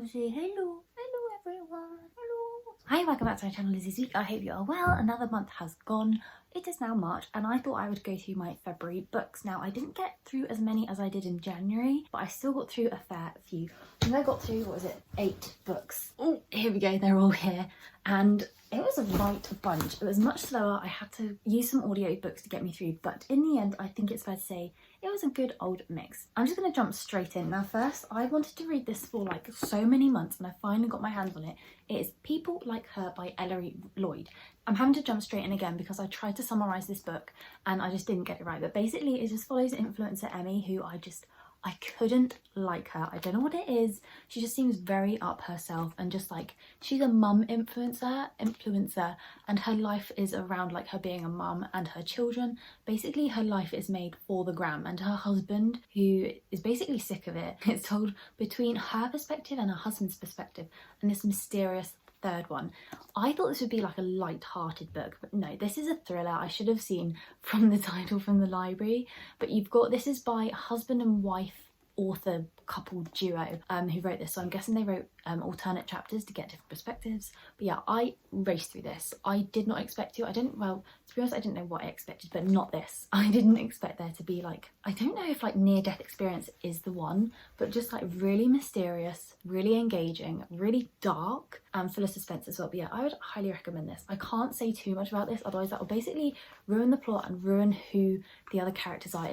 say hello everyone, hello. Hi, welcome back to my channel, Lizzie's Week. I hope you are well. Another month has gone. It is now March and I thought I would go through my February books. Now I didn't get through as many as I did in January, but I still got through a fair few. I think I got through, what was it, 8 books. Oh, here we go, they're all here. And it was a right bunch. It was much slower. I had to use some audio books to get me through, but in the end I think it's fair to say it was a good old mix. I'm just going to jump straight in. Now first, I wanted to read this for like so many months and I finally got my hands on it. It is People Like Her by Ellery Lloyd. I'm having to jump straight in again because I tried to summarise this book and I just didn't get it right, but basically it just follows influencer Emmy, who I couldn't like her. I don't know what it is. She just seems very up herself and just like, she's a mum influencer and her life is around like her being a mum and her children. Basically her life is made for the gram, and her husband, who is basically sick of it, it's told between her perspective and her husband's perspective, and this mysterious third one. I thought this would be like a light-hearted book, but no, this is a thriller. I should have seen from the title from the library, but you've got, this is by husband and wife author couple duo who wrote this, so I'm guessing they wrote alternate chapters to get different perspectives. But yeah, I raced through this. I did not expect to. Well, to be honest, I didn't know what I expected, but not this. I didn't expect there to be like, I don't know if like near-death experience is the one, but just like really mysterious, really engaging, really dark and full of suspense as well. But yeah, I would highly recommend this. I can't say too much about this, otherwise that will basically ruin the plot and ruin who the other characters are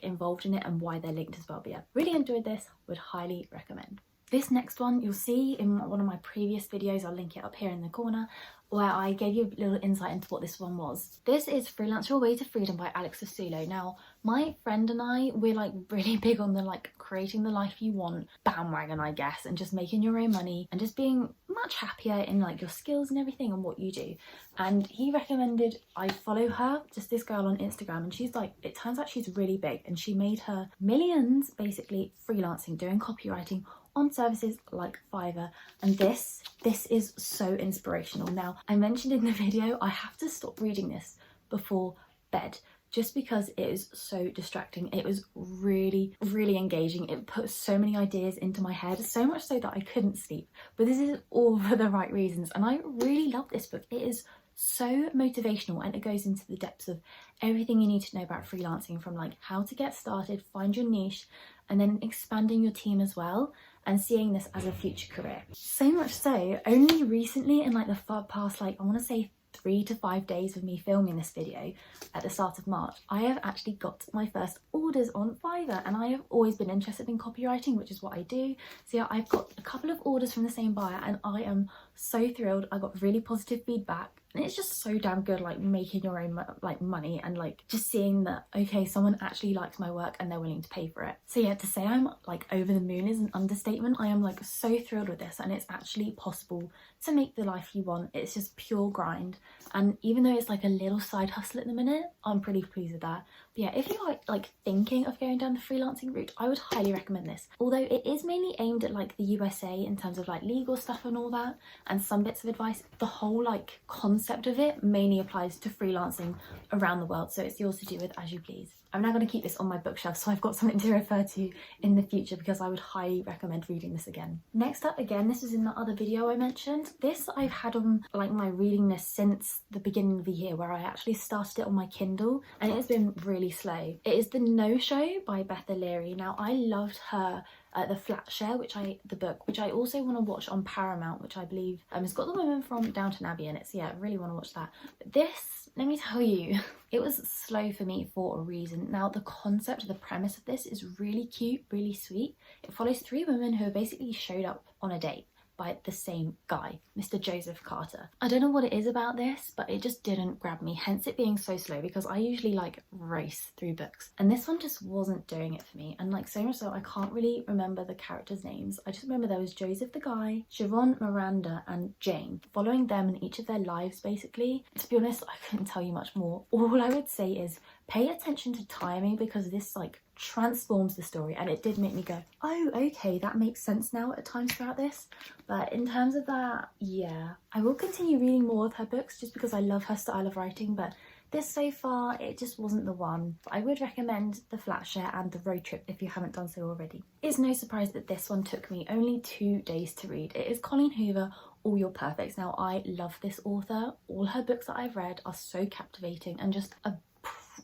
involved in it and why they're linked as well. But yeah, really enjoyed this, would highly recommend. This next one you'll see in one of my previous videos, I'll link it up here in the corner, where I gave you a little insight into what this one was. This is Freelance Your Way to Freedom by Fasulo. Now, my friend and I, we're like really big on the like creating the life you want bandwagon, I guess, and just making your own money and just being much happier in like your skills and everything and what you do. And he recommended I follow her, just this girl on Instagram, and she's like, it turns out she's really big and she made her millions basically freelancing, doing copywriting on services like Fiverr, and this is so inspirational. Now, I mentioned in the video I have to stop reading this before bed just because it is so distracting. It was really engaging. It put so many ideas into my head, so much so that I couldn't sleep, but this is all for the right reasons, and I really love this book. It is so motivational and it goes into the depths of everything you need to know about freelancing, from like how to get started, find your niche, and then expanding your team as well, and seeing this as a future career. So much so, only recently in like the past, like I want to say 3 to 5 days of me filming this video at the start of March, I have actually got my first orders on Fiverr, and I have always been interested in copywriting, which is what I do. So yeah, I've got a couple of orders from the same buyer and I am so thrilled. I got really positive feedback and it's just so damn good, like making your own like money and like just seeing that, okay, someone actually likes my work and they're willing to pay for it. So yeah, to say I'm like over the moon is an understatement. I am like so thrilled with this, and it's actually possible to make the life you want. It's just pure grind, and even though it's like a little side hustle at the minute, I'm pretty pleased with that. But yeah, if you are like thinking of going down the freelancing route, I would highly recommend this. Although it is mainly aimed at like the USA in terms of like legal stuff and all that, and some bits of advice, the whole like concept of it mainly applies to freelancing around the world, so it's yours to do with as you please. I'm now going to keep this on my bookshelf so I've got something to refer to in the future, because I would highly recommend reading this again. Next up, again, this was in the other video I mentioned. This I've had on like my reading list since the beginning of the year, where I actually started it on my Kindle and it has been really slow. It is The No Show by Beth. Now, I loved her The Flat Share, the book, which I also want to watch on Paramount, which I believe has got the women from Downton Abbey in it, so yeah, I really want to watch that. But this, let me tell you, it was slow for me for a reason. Now, the concept, the premise of this is really cute, really sweet. It follows 3 women who have basically showed up on a date by the same guy, Mr. Joseph Carter. I don't know what it is about this, but it just didn't grab me, hence it being so slow, because I usually like race through books and this one just wasn't doing it for me. And like so much so, I can't really remember the characters' names. I just remember there was Joseph the guy, Siobhan, Miranda and Jane, following them in each of their lives basically. To be honest, I couldn't tell you much more. All I would say is pay attention to timing, because this like transforms the story, and it did make me go, oh okay, that makes sense now at times throughout this. But in terms of that, yeah, I will continue reading more of her books just because I love her style of writing, but this so far, it just wasn't the one. But I would recommend the flat share and the road trip if you haven't done so already. It's no surprise that this one took me only 2 days to read. It is Colleen Hoover, All Your Perfects. Now, I love this author. All her books that I've read are so captivating and just a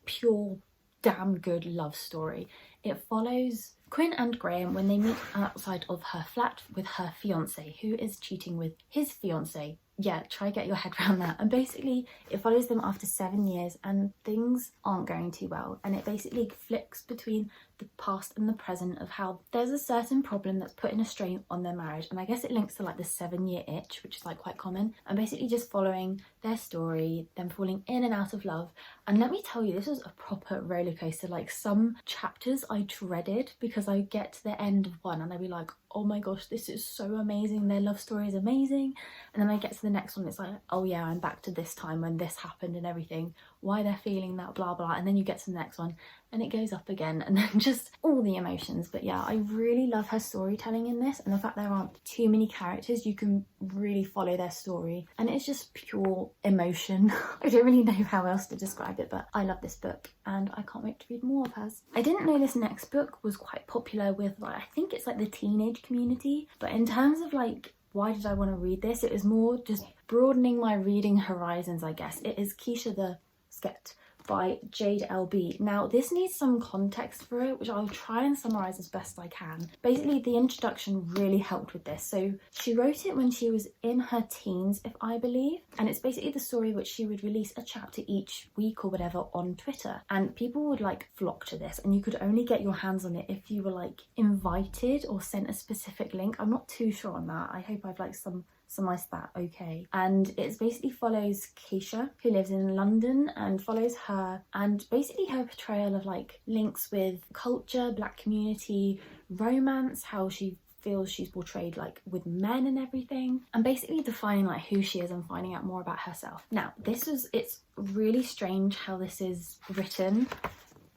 pure damn good love story. It follows Quinn and Graham when they meet outside of her flat with her fiance, who is cheating with his fiance. Yeah, try get your head around that. And basically it follows them after 7 years and things aren't going too well, and it basically flicks between the past and the present of how there's a certain problem that's putting a strain on their marriage, and I guess it links to like the 7-year itch, which is like quite common, and basically just following their story, them falling in and out of love. And let me tell you, this was a proper roller coaster. Like, some chapters I dreaded because I get to the end of one and I'd be like, oh my gosh, this is so amazing, their love story is amazing, and then I get to the next one, it's like, oh yeah, I'm back to this time when this happened and everything, why they're feeling that, blah blah. And then you get to the next one and it goes up again, and then just all the emotions. But yeah, I really love her storytelling in this, and the fact there aren't too many characters, you can really follow their story, and it's just pure emotion. I don't really know how else to describe it, but I love this book and I can't wait to read more of hers. I didn't know this next book was quite popular with, like, I think it's like the teenage community, but in terms of like, why did I want to read this, it was more just broadening my reading horizons, I guess. It is Keisha the Sket by Jade LB. Now, this needs some context for it, which I'll try and summarise as best I can. Basically, the introduction really helped with this. So she wrote it when she was in her teens, if I believe, and it's basically the story which she would release a chapter each week or whatever on Twitter, and people would like flock to this, and you could only get your hands on it if you were like invited or sent a specific link. I'm not too sure on that. I hope I've like summarised that okay. And it basically follows Keisha, who lives in London, and follows her and basically her portrayal of like links with culture, black community, romance, how she feels she's portrayed like with men and everything, and basically defining like who she is and finding out more about herself. Now, it's really strange how this is written.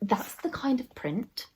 That's the kind of print,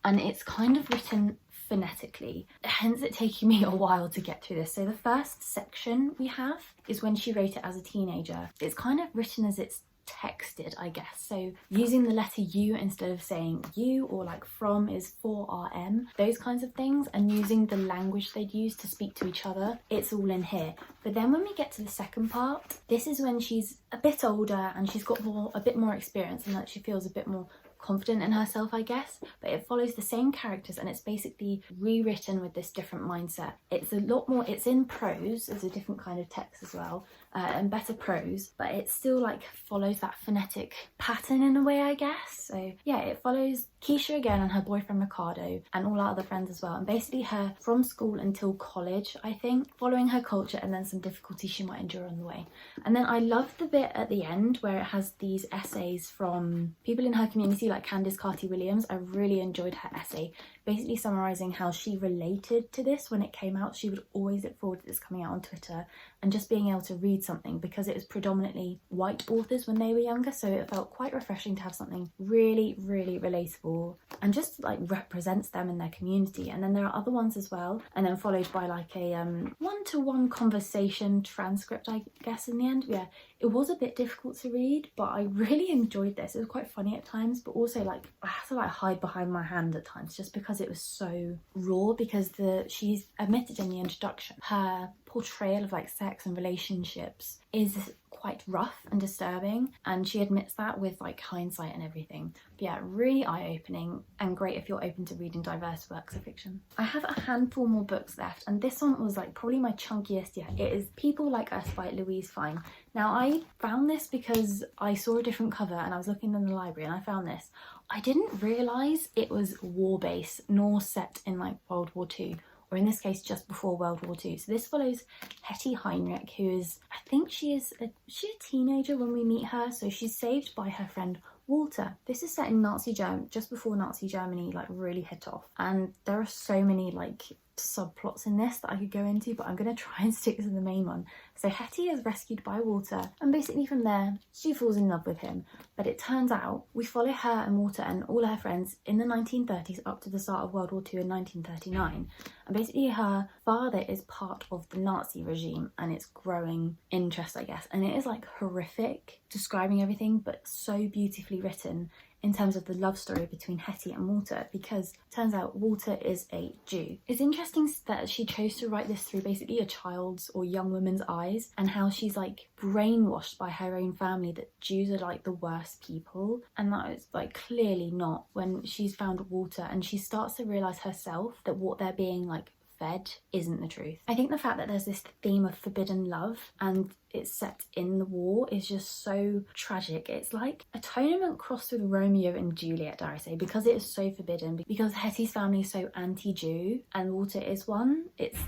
and it's kind of written phonetically, hence it taking me a while to get through this. So the first section we have is when she wrote it as a teenager. It's kind of written as it's texted, I guess, so using the letter U instead of saying you, or like from is for RM, those kinds of things, and using the language they'd use to speak to each other. It's all in here. But then when we get to the second part, this is when she's a bit older and she's got a bit more experience, and that she feels a bit more confident in herself, I guess. But it follows the same characters and it's basically rewritten with this different mindset. It's a lot more, it's in prose, there's a different kind of text as well, and better prose, but it still like follows that phonetic pattern in a way, I guess. So yeah, it follows Keisha again and her boyfriend Ricardo and all our other friends as well, and basically her from school until college, I think, following her culture and then some difficulties she might endure on the way. And then I love the bit at the end where it has these essays from people in her community like Candice Carty-Williams. I really enjoyed her essay, basically summarising how she related to this when it came out. She would always look forward to this coming out on Twitter and just being able to read something, because it was predominantly white authors when they were younger, so it felt quite refreshing to have something really, really relatable and just like represents them in their community. And then there are other ones as well, and then followed by like a one-to-one conversation transcript, I guess, in the end. Yeah, it was a bit difficult to read, but I really enjoyed this. It was quite funny at times, but also like I had to like hide behind my hand at times just because it was so raw, because she's admitted in the introduction her portrayal of like sex and relationships is quite rough and disturbing, and she admits that with like hindsight and everything. But yeah, really eye-opening and great if you're open to reading diverse works of fiction. I have a handful more books left, and this one was like probably my chunkiest yet. It is People Like Us by Louise Fein. Now, I found this because I saw a different cover and I was looking in the library and I found this. I didn't realise it was war-based nor set in like World War II, or in this case just before World War II. So this follows Hetty Heinrich, who is, I think she's a teenager when we meet her, so she's saved by her friend Walter. This is set in Nazi Germany, just before Nazi Germany like really hit off, and there are so many like subplots in this that I could go into, but I'm going to try and stick to the main one. So Hetty is rescued by Walter, and basically from there she falls in love with him. But it turns out we follow her and Walter and all her friends in the 1930s up to the start of World War II in 1939. And basically her father is part of the Nazi regime, and it's growing interest, I guess. And it is like horrific, describing everything, but so beautifully written in terms of the love story between Hetty and Walter, because it turns out Walter is a Jew. It's interesting that she chose to write this through basically a child's or young woman's eyes, and how she's like brainwashed by her own family that Jews are like the worst people, and that is like clearly not when she's found Walter, and she starts to realise herself that what they're being like fed isn't the truth. I think the fact that there's this theme of forbidden love and it's set in the war is just so tragic. It's like atonement crossed with Romeo and Juliet, dare I say, because it is so forbidden, because Hetty's family is so anti-Jew and Walter is one.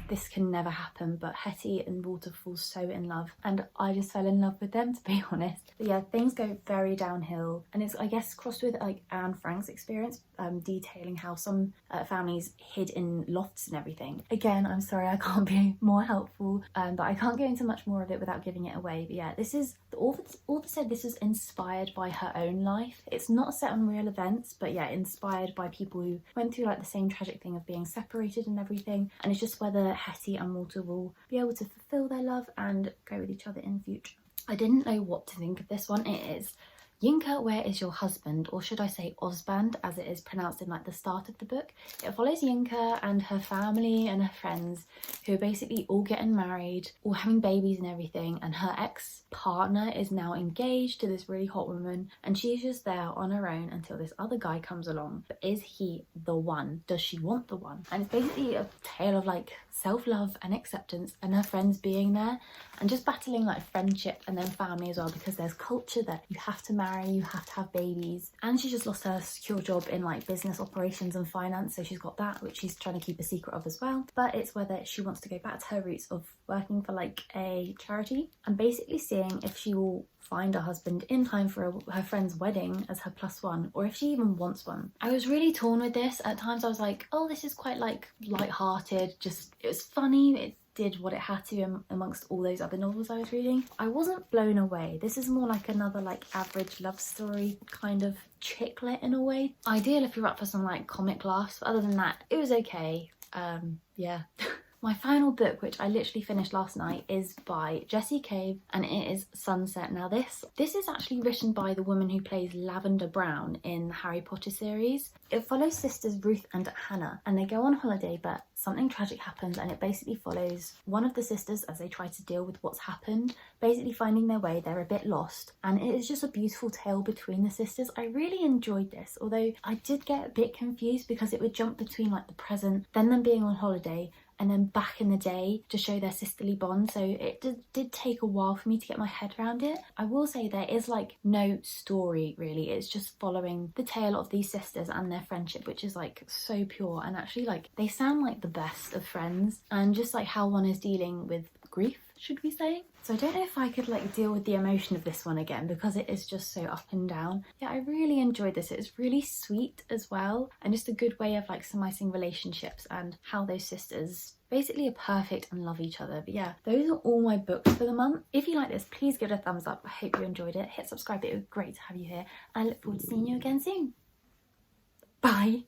This can never happen, but Hetty and Walter fall so in love, and I just fell in love with them, to be honest. But yeah, things go very downhill, and it's, I guess, crossed with like Anne Frank's experience, detailing how some families hid in lofts and everything. Again, I'm sorry I can't be more helpful, but I can't go into much more of it without giving it away. But yeah, this is, the author said this is inspired by her own life. It's not set on real events, but yeah, inspired by people who went through like the same tragic thing of being separated and everything. And it's just whether Hetty and Walter will be able to fulfill their love and go with each other in the future. I didn't know what to think of this one. It is Yinka, Where Is Your Husband? Or should I say Huzband, as it is pronounced in like the start of the book. It follows Yinka and her family and her friends, who are basically all getting married, all having babies and everything, and her ex-partner is now engaged to this really hot woman, and she's just there on her own until this other guy comes along. But is he the one? Does she want the one? And it's basically a tale of like self-love and acceptance, and her friends being there and just battling like friendship and then family as well, because there's culture that you have to marry, you have to have babies, and she just lost her secure job in like business operations and finance, so she's got that, which she's trying to keep a secret of as well. But it's whether she wants to go back to her roots of working for like a charity, and basically seeing if she will find a husband in time for her friend's wedding as her +1, or if she even wants one. I was really torn with this. At times I was like, oh, this is quite like light-hearted, just it was funny, it did what it had to amongst all those other novels I was reading. I wasn't blown away. This is more like another like average love story kind of chick lit in a way. Ideal if you're up for some like comic laughs, but other than that it was okay. Yeah. My final book, which I literally finished last night, is by Jessie Cave, and it is Sunset. Now this is actually written by the woman who plays Lavender Brown in the Harry Potter series. It follows sisters Ruth and Hannah, and they go on holiday, but something tragic happens, and it basically follows one of the sisters as they try to deal with what's happened, basically finding their way. They're a bit lost, and it is just a beautiful tale between the sisters. I really enjoyed this, although I did get a bit confused because it would jump between like the present, then them being on holiday, and then back in the day to show their sisterly bond. So it did take a while for me to get my head around it. I will say there is like no story really. It's just following the tale of these sisters and their friendship, which is like so pure, and actually like they sound like the best of friends, and just like how one is dealing with grief, should we say. So I don't know if I could like deal with the emotion of this one again, because it is just so up and down. Yeah, I really enjoyed this. It's really sweet as well, and just a good way of like summarising relationships and how those sisters basically are perfect and love each other. But yeah, those are all my books for the month. If you like this, please give it a thumbs up. I hope you enjoyed it. Hit subscribe, it was great to have you here, and I look forward to seeing you again soon. Bye.